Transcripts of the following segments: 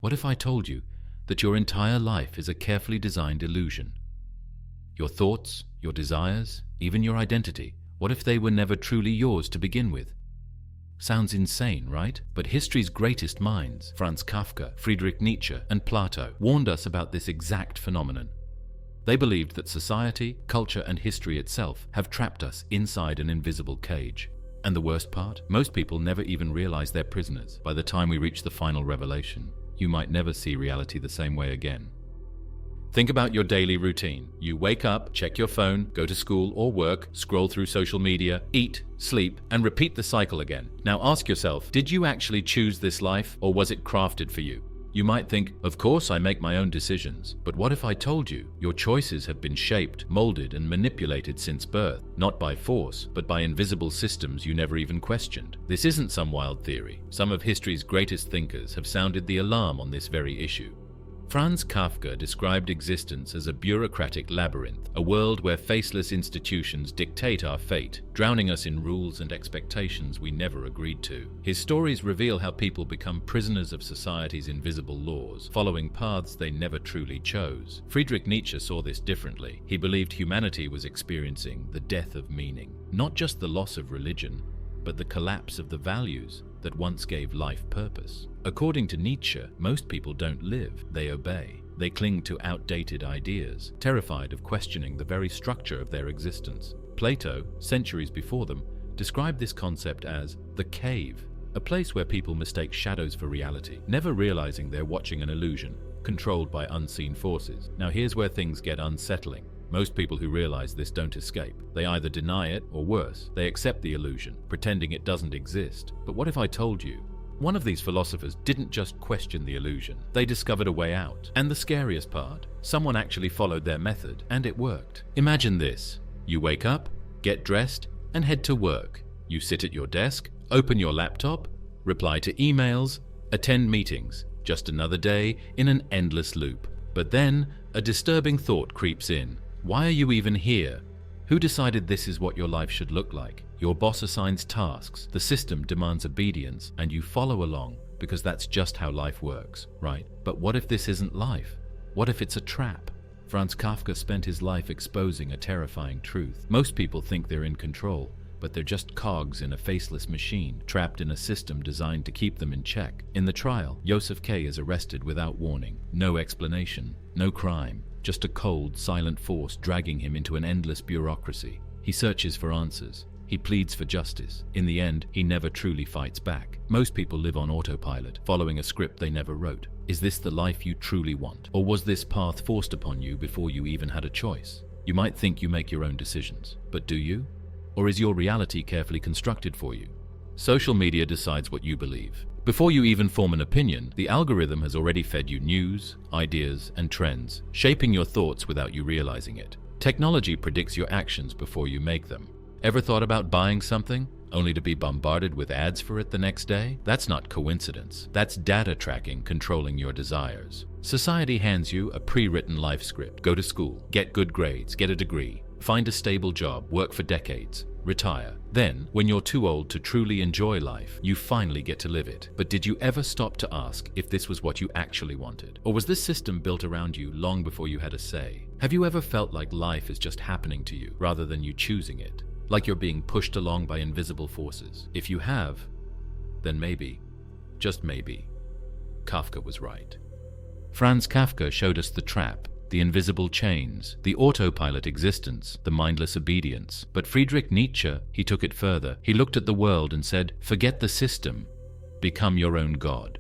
What if I told you that your entire life is a carefully designed illusion? Your thoughts, your desires, even your identity, what if they were never truly yours to begin with? Sounds insane, right? But history's greatest minds, Franz Kafka, Friedrich Nietzsche, and Plato, warned us about this exact phenomenon. They believed that society, culture, and history itself have trapped us inside an invisible cage. And the worst part? Most people never even realize they're prisoners. By the time we reach the final revelation, you might never see reality the same way again. Think about your daily routine. You wake up, check your phone, go to school or work, scroll through social media, eat, sleep, and repeat the cycle again. Now ask yourself, did you actually choose this life, or was it crafted for you? You might think, of course I make my own decisions, but what if I told you your choices have been shaped, molded, and manipulated since birth, not by force, but by invisible systems you never even questioned? This isn't some wild theory. Some of history's greatest thinkers have sounded the alarm on this very issue. Franz Kafka described existence as a bureaucratic labyrinth, a world where faceless institutions dictate our fate, drowning us in rules and expectations we never agreed to. His stories reveal how people become prisoners of society's invisible laws, following paths they never truly chose. Friedrich Nietzsche saw this differently. He believed humanity was experiencing the death of meaning, not just the loss of religion, but the collapse of the values that once gave life purpose. According to Nietzsche, most people don't live, they obey. They cling to outdated ideas, terrified of questioning the very structure of their existence. Plato, centuries before them, described this concept as the cave, a place where people mistake shadows for reality, never realizing they're watching an illusion, controlled by unseen forces. Now here's where things get unsettling. Most people who realize this don't escape. They either deny it, or worse, they accept the illusion, pretending it doesn't exist. But what if I told you? One of these philosophers didn't just question the illusion, they discovered a way out. And the scariest part, someone actually followed their method, and it worked. Imagine this. You wake up, get dressed, and head to work. You sit at your desk, open your laptop, reply to emails, attend meetings. Just another day in an endless loop. But then, a disturbing thought creeps in. Why are you even here? Who decided this is what your life should look like? Your boss assigns tasks, the system demands obedience, and you follow along because that's just how life works, right? But what if this isn't life? What if it's a trap? Franz Kafka spent his life exposing a terrifying truth. Most people think they're in control, but they're just cogs in a faceless machine, trapped in a system designed to keep them in check. In the trial, Joseph K. is arrested without warning. No explanation, no crime. Just a cold, silent force dragging him into an endless bureaucracy. He searches for answers. He pleads for justice. In the end, he never truly fights back. Most people live on autopilot, following a script they never wrote. Is this the life you truly want? Or was this path forced upon you before you even had a choice? You might think you make your own decisions, but do you? Or is your reality carefully constructed for you? Social media decides what you believe. Before you even form an opinion, the algorithm has already fed you news, ideas, and trends, shaping your thoughts without you realizing it. Technology predicts your actions before you make them. Ever thought about buying something, only to be bombarded with ads for it the next day? That's not coincidence. That's data tracking controlling your desires. Society hands you a pre-written life script. Go to school, get good grades, get a degree, find a stable job, work for decades, retire. Then, when you're too old to truly enjoy life, you finally get to live it. But did you ever stop to ask if this was what you actually wanted? Or was this system built around you long before you had a say? Have you ever felt like life is just happening to you rather than you choosing it? Like you're being pushed along by invisible forces? If you have, then maybe, just maybe, Kafka was right. Franz Kafka showed us the trap, the invisible chains, the autopilot existence, the mindless obedience. But Friedrich Nietzsche, he took it further. He looked at the world and said, forget the system, become your own god.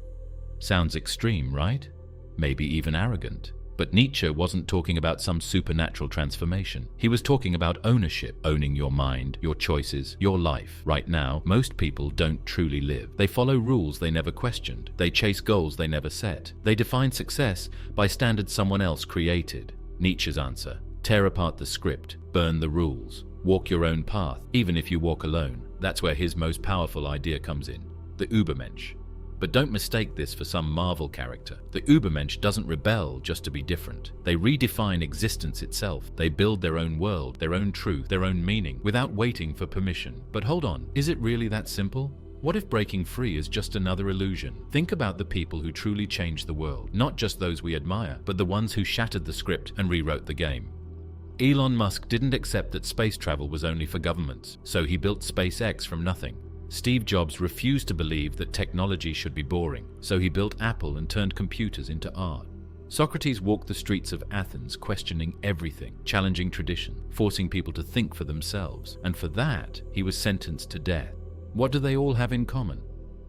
Sounds extreme, right? Maybe even arrogant. But Nietzsche wasn't talking about some supernatural transformation. He was talking about ownership, owning your mind, your choices, your life. Right now, most people don't truly live. They follow rules they never questioned. They chase goals they never set. They define success by standards someone else created. Nietzsche's answer: tear apart the script, burn the rules, walk your own path, even if you walk alone. That's where his most powerful idea comes in, the übermensch. But don't mistake this for some Marvel character. The übermensch doesn't rebel just to be different. They redefine existence itself. They build their own world, their own truth, their own meaning, without waiting for permission. But hold on, is it really that simple? What if breaking free is just another illusion? Think about the people who truly changed the world, not just those we admire, but the ones who shattered the script and rewrote the game. Elon Musk didn't accept that space travel was only for governments, so he built SpaceX from nothing. Steve Jobs refused to believe that technology should be boring, so he built Apple and turned computers into art. Socrates walked the streets of Athens questioning everything, challenging tradition, forcing people to think for themselves, and for that, he was sentenced to death. What do they all have in common?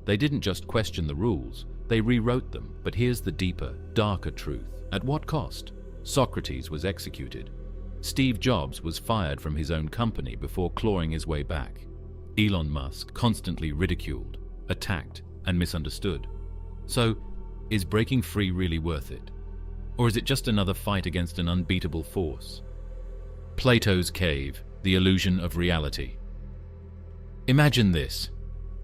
They didn't just question the rules, they rewrote them. But here's the deeper, darker truth. At what cost? Socrates was executed. Steve Jobs was fired from his own company before clawing his way back. Elon Musk constantly ridiculed, attacked, and misunderstood. So, is breaking free really worth it? Or is it just another fight against an unbeatable force? Plato's cave, the illusion of reality. Imagine this.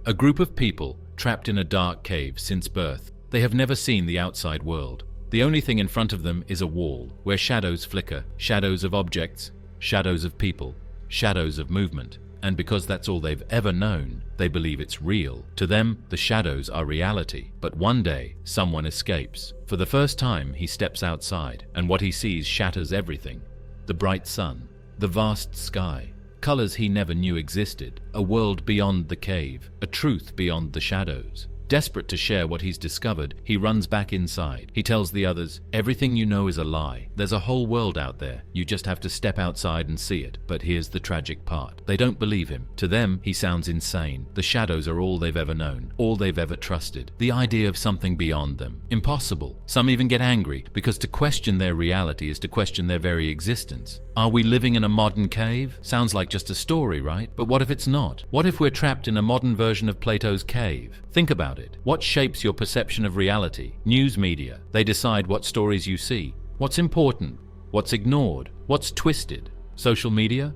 A group of people trapped in a dark cave since birth. They have never seen the outside world. The only thing in front of them is a wall, where shadows flicker, shadows of objects, shadows of people, shadows of movement. And because that's all they've ever known, they believe it's real. To them, the shadows are reality. But one day, someone escapes. For the first time, he steps outside, and what he sees shatters everything. The bright sun, the vast sky, colors he never knew existed, a world beyond the cave, a truth beyond the shadows. Desperate to share what he's discovered, he runs back inside. He tells the others, everything you know is a lie. There's a whole world out there. You just have to step outside and see it. But here's the tragic part. They don't believe him. To them, he sounds insane. The shadows are all they've ever known, all they've ever trusted. The idea of something beyond them. Impossible. Some even get angry, because to question their reality is to question their very existence. Are we living in a modern cave? Sounds like just a story, right? But what if it's not? What if we're trapped in a modern version of Plato's cave? Think about it. What shapes your perception of reality? News media. They decide what stories you see. What's important? What's ignored? What's twisted? Social media?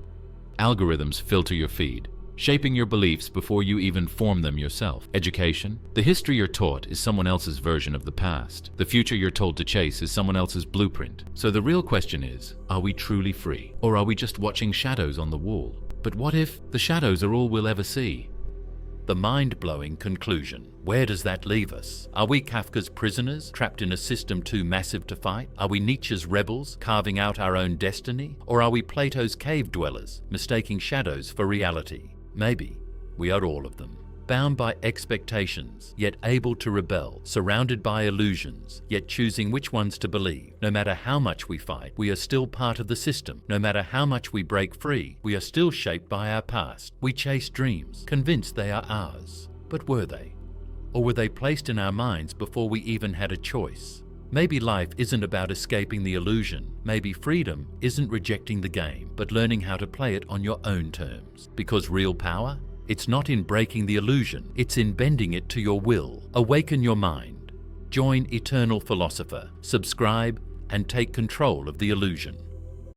Algorithms filter your feed, shaping your beliefs before you even form them yourself. Education? The history you're taught is someone else's version of the past. The future you're told to chase is someone else's blueprint. So the real question is, are we truly free? Or are we just watching shadows on the wall? But what if the shadows are all we'll ever see? The mind-blowing conclusion. Where does that leave us? Are we Kafka's prisoners, trapped in a system too massive to fight? Are we Nietzsche's rebels, carving out our own destiny? Or are we Plato's cave dwellers, mistaking shadows for reality? Maybe we are all of them. Bound by expectations, yet able to rebel, surrounded by illusions, yet choosing which ones to believe. No matter how much we fight, we are still part of the system. No matter how much we break free, we are still shaped by our past. We chase dreams, convinced they are ours. But were they? Or were they placed in our minds before we even had a choice? Maybe life isn't about escaping the illusion. Maybe freedom isn't rejecting the game, but learning how to play it on your own terms. Because real power? It's not in breaking the illusion, it's in bending it to your will. Awaken your mind. Join Eternal Philosopher. Subscribe and take control of the illusion.